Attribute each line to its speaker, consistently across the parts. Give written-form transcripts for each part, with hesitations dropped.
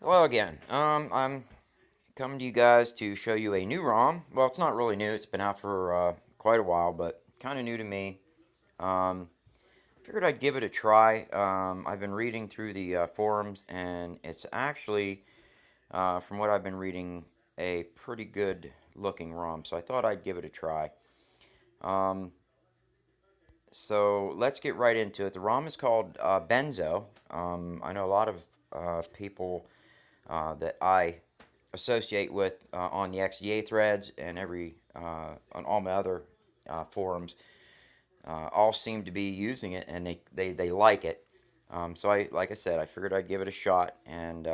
Speaker 1: Hello again. I'm coming to you guys to show you a new ROM. Well, it's not really new. It's been out for quite a while, but kind of new to me. Figured I'd give it a try. I've been reading through the forums, and it's actually, from what I've been reading, a pretty good looking ROM. So I thought I'd give it a try. Um, so let's get right into it. The ROM is called Benzo. I know a lot of people that I associate with on the XDA threads and on all my other forums all seem to be using it, and they like it. So like I said, I figured I'd give it a shot and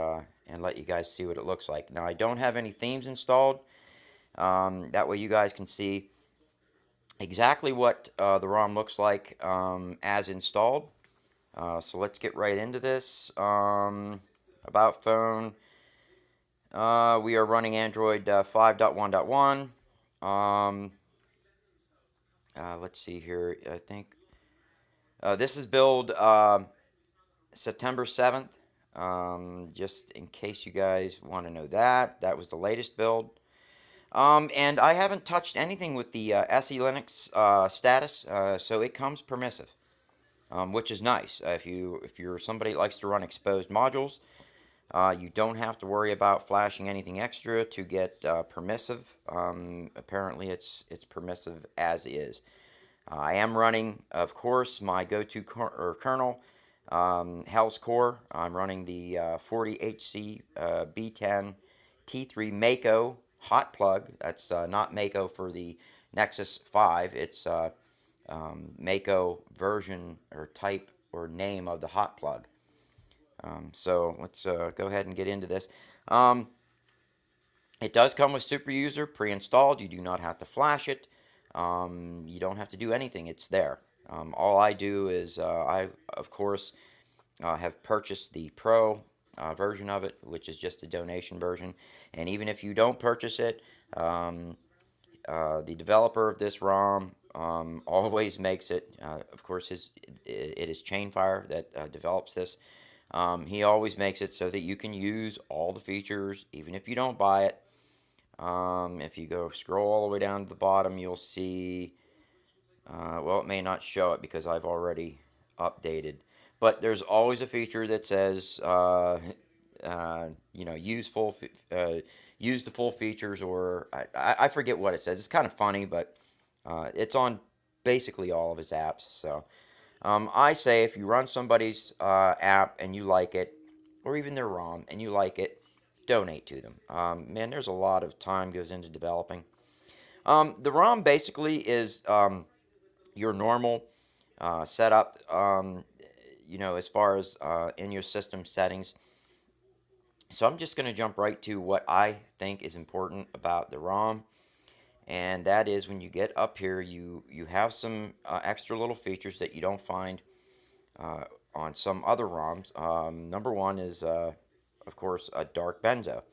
Speaker 1: let you guys see what it looks like. Now I don't have any themes installed. That way you guys can see exactly what the ROM looks like as installed. So let's get right into this. About phone. We are running Android 5.1.1. Um, let's see here. I think this is build September 7th. Just in case you guys want to know that. That was the latest build. And I haven't touched anything with the SE Linux status, so it comes permissive, which is nice. If you're somebody that likes to run exposed modules, you don't have to worry about flashing anything extra to get permissive. Apparently, it's permissive as is. I am running, of course, my go-to kernel, Hell's Core. I'm running the 40HC B10 T3 Mako hot plug. That's not Mako for the Nexus 5. It's Mako version or type or name of the hot plug. So let's go ahead and get into this. Um, it does come with Super User pre-installed. You do not have to flash it. You don't have to do anything. It's there. All I do is of course, have purchased the Pro version of it, which is just a donation version. And even if you don't purchase it, the developer of this ROM always makes it. Of course, it is Chainfire that develops this. He always makes it so that you can use all the features, even if you don't buy it. If you go scroll all the way down to the bottom, you'll see. Well, it may not show it because I've already updated. But there's always a feature that says, use the full features, or I forget what it says. It's kind of funny, but it's on basically all of his apps. So I say if you run somebody's app and you like it, or even their ROM and you like it, donate to them. Man, there's a lot of time goes into developing. The ROM basically is your normal setup, as far as in your system settings. So I'm just going to jump right to what I think is important about the ROM. And that is when you get up here, you have some extra little features that you don't find on some other ROMs. Number one is, of course, a dark benzo.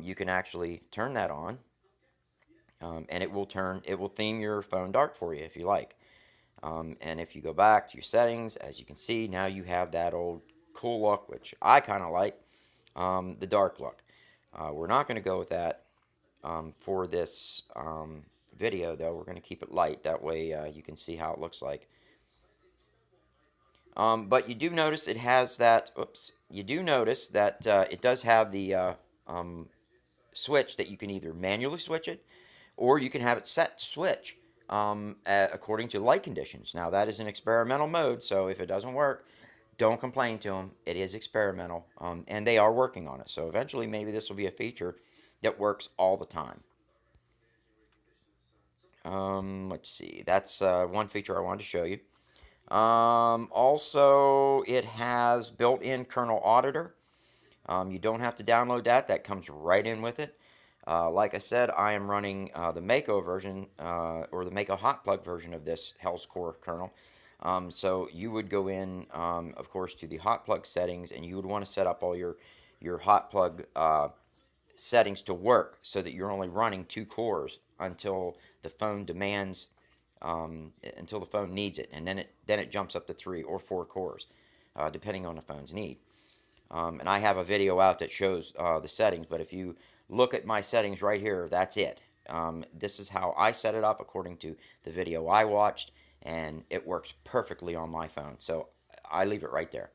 Speaker 1: You can actually turn that on, and it will theme your phone dark for you if you like. And if you go back to your settings, as you can see, now you have that old cool look, which I kind of like, the dark look. We're not going to go with that for this video, though. We're going to keep it light. That way you can see how it looks like. But you do notice it has that. Oops. You do notice that it does have the switch that you can either manually switch it, or you can have it set to switch according to light conditions. Now that is an experimental mode, so if it doesn't work, don't complain to them. It is experimental, and they are working on it. So eventually, maybe this will be a feature that works all the time. Let's see. That's one feature I wanted to show you. Also, it has built-in kernel auditor. You don't have to download that. That comes right in with it. Like I said, I am running the Mako version, or the Mako hot plug version of this Hell's Core kernel. So you would go in, of course, to the hot plug settings, and you would want to set up all your hot plug settings to work so that you're only running 2 cores until the phone demands, until the phone needs it, and then it jumps up to 3 or 4 cores, depending on the phone's need. And I have a video out that shows the settings, but if you look at my settings right here, that's it. This is how I set it up according to the video I watched, and it works perfectly on my phone. So I leave it right there.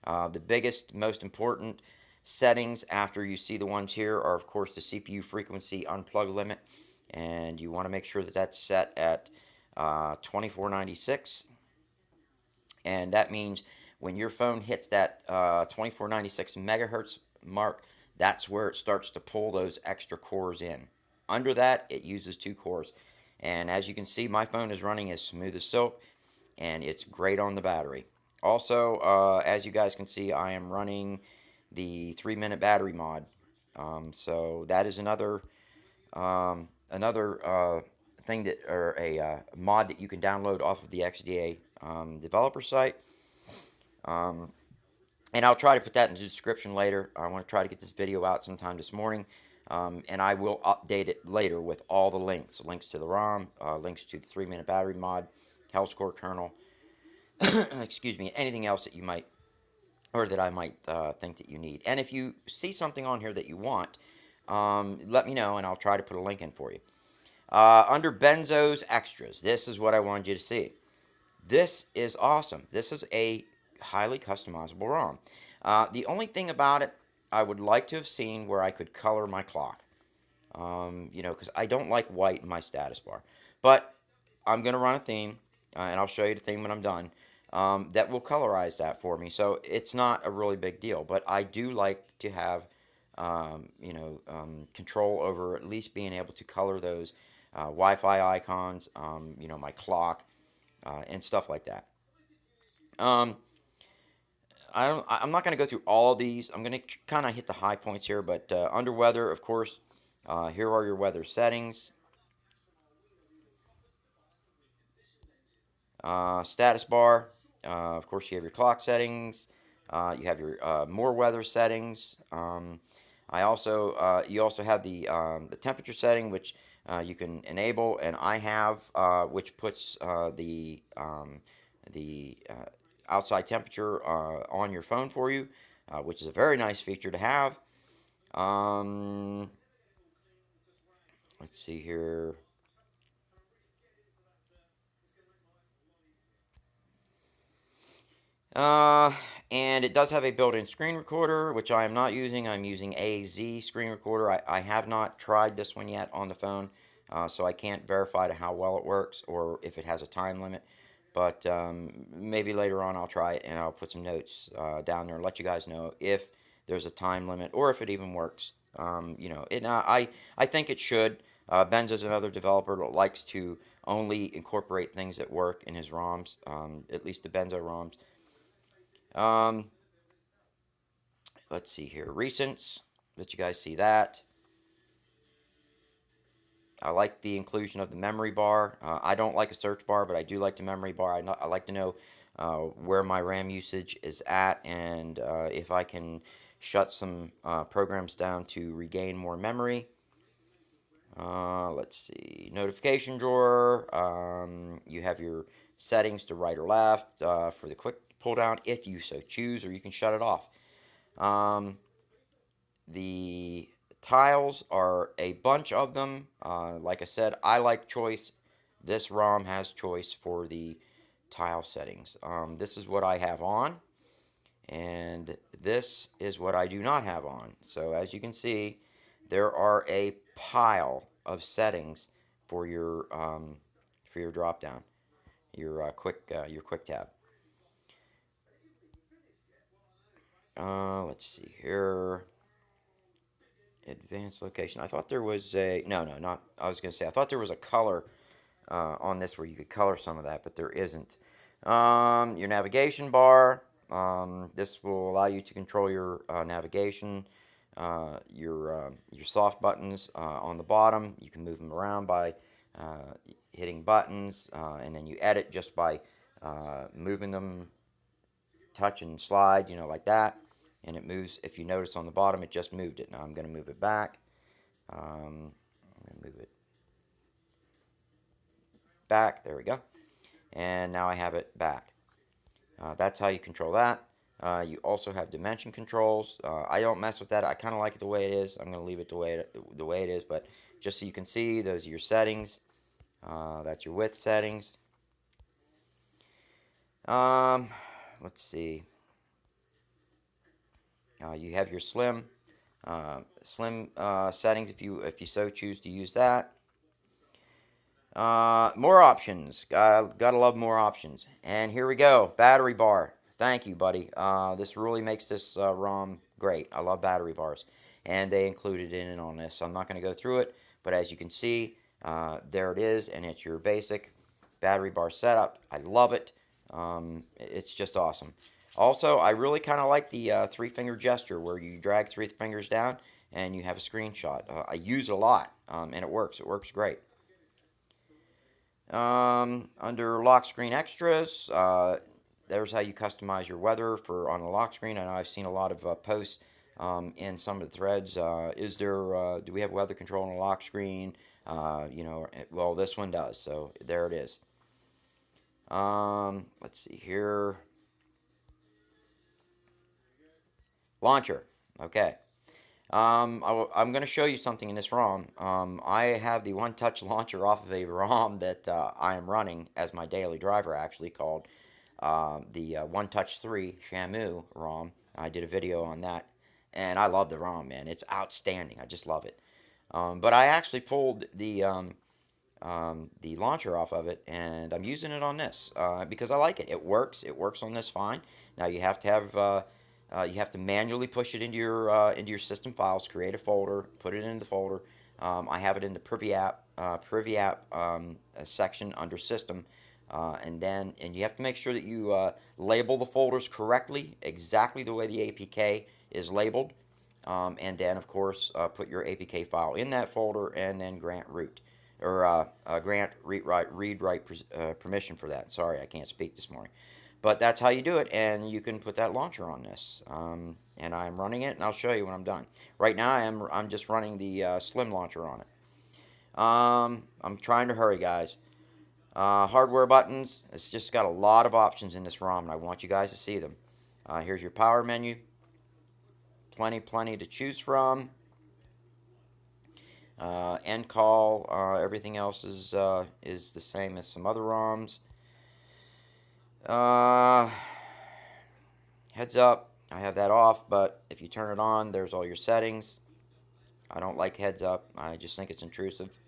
Speaker 1: The biggest, most important settings after you see the ones here are, of course, the CPU frequency unplug limit, and you want to make sure that that's set at 2496, and that means when your phone hits that 2496 megahertz mark, that's where it starts to pull those extra cores in. Under that, it uses 2 cores, and as you can see, my phone is running as smooth as silk, and it's great on the battery. Also, as you guys can see, I am running the 3-minute battery mod. So that is another thing that, or a mod that you can download off of the XDA developer site. And I'll try to put that in the description later. I want to try to get this video out sometime this morning. And I will update it later with all the links to the ROM, links to the 3-minute battery mod, health score kernel, excuse me, anything else that you might, or that I might think that you need. And if you see something on here that you want, let me know and I'll try to put a link in for you. Under Benzo's extras, this is what I wanted you to see. This is awesome. This is a highly customizable ROM. The only thing about it, I would like to have seen where I could color my clock. Because I don't like white in my status bar. But I'm going to run a theme, and I'll show you the theme when I'm done, that will colorize that for me. So it's not a really big deal. But I do like to have, control over at least being able to color those Wi-Fi icons, my clock, and stuff like that. I'm not going to go through all of these. I'm going to kind of hit the high points here, but under weather, of course, here are your weather settings. Status bar, of course, you have your clock settings. You have your more weather settings. You also have the temperature setting, which you can enable, and I have which puts the outside temperature on your phone for you, which is a very nice feature to have. Let's see here. Uh, and it does have a built-in screen recorder, which I am not using. I'm using AZ screen recorder. I have not tried this one yet on the phone, so I can't verify to how well it works or if it has a time limit. But maybe later on I'll try it and I'll put some notes down there and let you guys know if there's a time limit or if it even works. I think it should. Benzo's another developer that likes to only incorporate things that work in his ROMs, at least the Benzo ROMs. Let's see here. Recents. Let you guys see that. I like the inclusion of the memory bar. I don't like a search bar, but I do like the memory bar. I like to know where my RAM usage is at and if I can shut some programs down to regain more memory. Let's see. Notification drawer. You have your settings to right or left for the quick pull down if you so choose, or you can shut it off. The tiles are a bunch of them. Like I said, I like choice. This ROM has choice for the tile settings. This is what I have on, and this is what I do not have on. So as you can see, there are a pile of settings for your drop down, your quick tab. Let's see here. Advanced location. I thought there was a no, not. I was gonna say I thought there was a color on this where you could color some of that, but there isn't. Your navigation bar. This will allow you to control your navigation. Your soft buttons on the bottom. You can move them around by hitting buttons, and then you edit just by moving them, touch and slide, like that. And it moves. If you notice on the bottom, it just moved it. Now I'm going to move it back. I'm going to move it back. There we go. And now I have it back. That's how you control that. You also have dimension controls. I don't mess with that. I kind of like it the way it is. I'm going to leave it the way it is. But just so you can see, those are your settings. That's your width settings. Um, let's see. You have your slim settings if you so choose to use that. More options. Gotta love more options. And here we go. Battery bar. Thank you, buddy. This really makes this ROM great. I love battery bars, and they included in it on this. So I'm not going to go through it, but as you can see, there it is, and it's your basic battery bar setup. I love it. It's just awesome. Also, I really kind of like the three-finger gesture where you drag three fingers down and you have a screenshot. I use it a lot, and it works. It works great. Under lock screen extras, there's how you customize your weather for on the lock screen. I know I've seen a lot of posts in some of the threads. Do we have weather control on the lock screen? Well, this one does. So there it is. Let's see here. Launcher. Okay. I'm going to show you something in this ROM. I have the Onetouch Launcher off of a ROM that I am running as my daily driver, actually, called the Onetouch 3 Shamu ROM. I did a video on that, and I love the ROM, man. It's outstanding. I just love it. But I actually pulled the launcher off of it, and I'm using it on this because I like it. It works. It works on this fine. Now you have to manually push it into your system files, create a folder, put it in the folder. I have it in the Privy app section under System, and you have to make sure that you label the folders correctly, exactly the way the APK is labeled, and then of course put your APK file in that folder, and then grant root or grant read write permission for that. Sorry, I can't speak this morning. But that's how you do it, and you can put that launcher on this. And I'm running it, and I'll show you when I'm done. Right now, I'm just running the Slim launcher on it. I'm trying to hurry, guys. Hardware buttons. It's just got a lot of options in this ROM, and I want you guys to see them. Here's your power menu. Plenty to choose from. End call. Everything else is the same as some other ROMs. Heads up, I have that off, but if you turn it on, there's all your settings. I don't like heads up. I just think it's intrusive.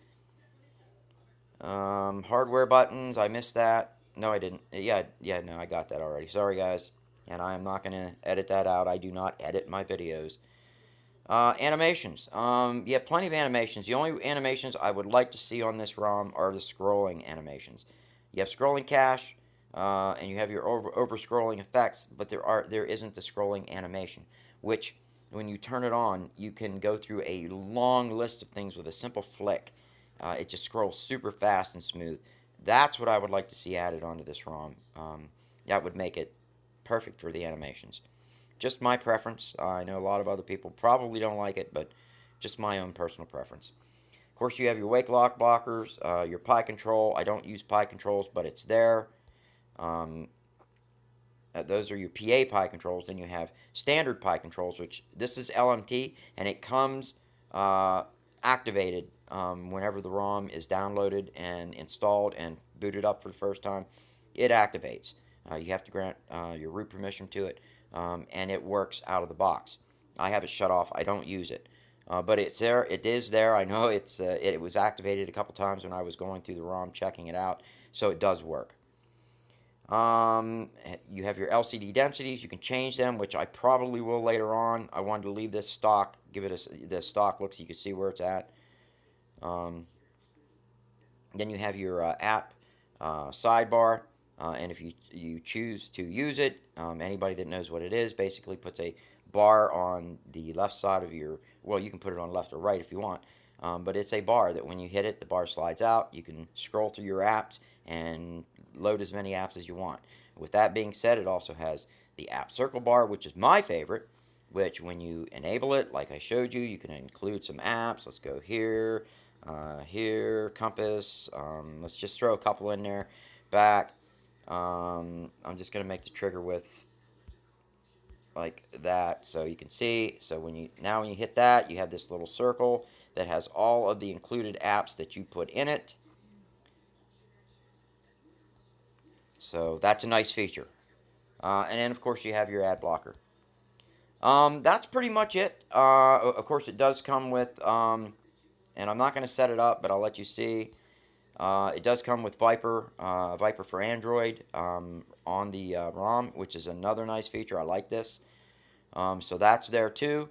Speaker 1: Hardware buttons, I missed that. No, I didn't. Yeah, no, I got that already. Sorry, guys. And I am not going to edit that out. I do not edit my videos. Animations. Yeah, plenty of animations. The only animations I would like to see on this ROM are the scrolling animations. You have scrolling cache, and you have your over scrolling effects, but there isn't the scrolling animation, which when you turn it on, you can go through a long list of things with a simple flick. It just scrolls super fast and smooth. That's what I would like to see added onto this ROM. That would make it perfect for the animations. Just my preference. I know a lot of other people probably don't like it, but just my own personal preference. Of course, you have your wake lock blockers, your PI control. I don't use PI controls, but it's there. Those are your PA PI controls. Then you have standard PI controls, which this is LMT, and it comes activated whenever the ROM is downloaded and installed and booted up for the first time. It activates. You have to grant your root permission to it, and it works out of the box. I have it shut off. I don't use it. But it's there. It is there. I know it was activated a couple times when I was going through the ROM checking it out, so it does work. You have your LCD densities. You can change them, which I probably will later on. I wanted to leave this stock, give it the stock look so you can see where it's at. Then you have your app sidebar, and if you choose to use it, anybody that knows what it is basically puts a bar on the left side of your, well, you can put it on left or right if you want, but it's a bar that when you hit it, the bar slides out. You can scroll through your apps and load as many apps as you want. With that being said, it also has the app circle bar, which is my favorite, which when you enable it, like I showed you, you can include some apps. Let's go here, here, Compass. Let's just throw a couple in there. Back. I'm just going to make the trigger width like that, so you can see. So when you hit that, you have this little circle that has all of the included apps that you put in it. So that's a nice feature. And then of course you have your ad blocker. That's pretty much it. Of course it does come with, and I'm not going to set it up, but I'll let you see. It does come with Viper, Viper for Android on the ROM, which is another nice feature. I like this. So that's there too.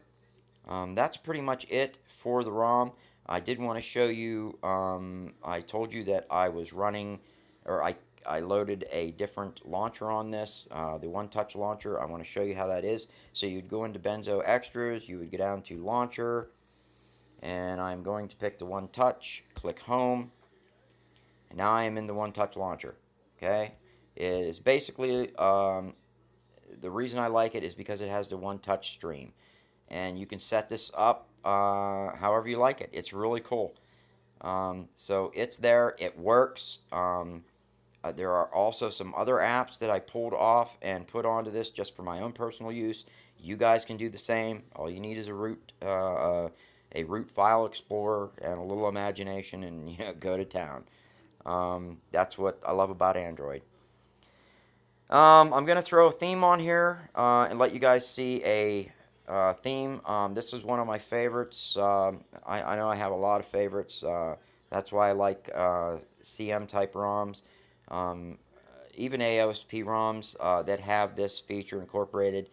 Speaker 1: That's pretty much it for the ROM. I did want to show you, I told you that I was running, or I loaded a different launcher on this, the Onetouch Launcher. I want to show you how that is. So you'd go into Benzo Extras, you would go down to Launcher, and I'm going to pick the Onetouch, click Home, and now I am in the Onetouch Launcher. Okay? It is basically, the reason I like it is because it has the Onetouch stream. And you can set this up however you like it. It's really cool. So it's there. It works. There are also some other apps that I pulled off and put onto this just for my own personal use. You guys can do the same. All you need is a root file explorer and a little imagination, and go to town. That's what I love about Android. I'm gonna throw a theme on here and let you guys see a theme. This is one of my favorites. I know I have a lot of favorites. That's why I like CM type ROMs. Um, Even AOSP ROMs that have this feature incorporated,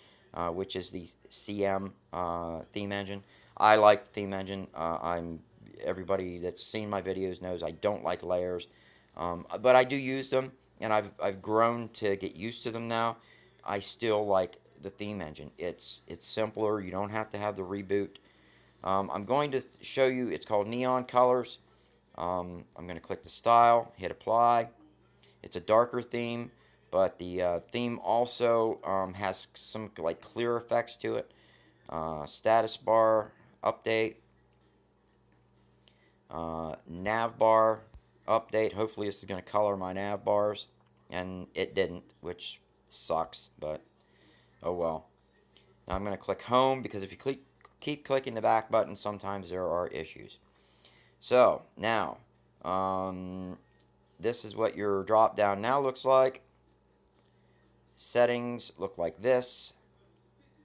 Speaker 1: which is the CM theme engine. I like the theme engine. Everybody that's seen my videos knows I don't like layers, but I do use them, and I've grown to get used to them now. I still like the theme engine. It's simpler. You don't have to have the reboot. I'm going to show you. It's called Neon Colors. I'm going to click the style, hit apply. It's a darker theme, but the theme also has some like clear effects to it. Status bar update, nav bar update. Hopefully this is going to color my nav bars, and it didn't, which sucks, but oh well. Now I'm going to click home, because if you keep clicking the back button, sometimes there are issues. So now this is what your drop down now looks like. Settings look like this.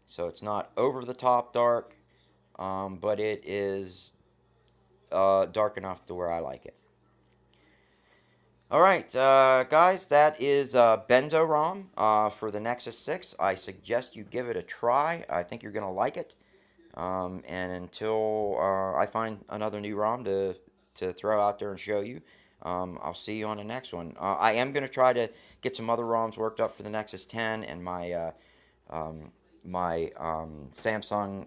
Speaker 1: So it's not over the top dark, but it is dark enough to where I like it. Alright, guys, that is Benzo ROM for the Nexus 6. I suggest you give it a try. I think you're going to like it. And until I find another new ROM to throw out there and show you, I'll see you on the next one. I am going to try to get some other ROMs worked up for the Nexus 10 and my Samsung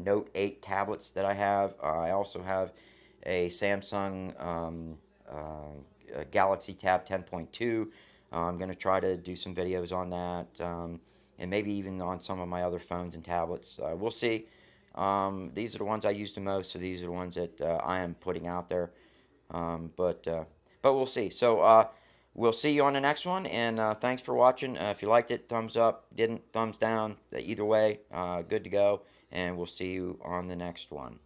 Speaker 1: Note 8 tablets that I have. I also have a Samsung Galaxy Tab 10.2. I'm going to try to do some videos on that, and maybe even on some of my other phones and tablets. We'll see. These are the ones I use the most, so these are the ones that I am putting out there. But we'll see. So we'll see you on the next one, and thanks for watching. If you liked it, thumbs up. Didn't, thumbs down. Either way, good to go, and we'll see you on the next one.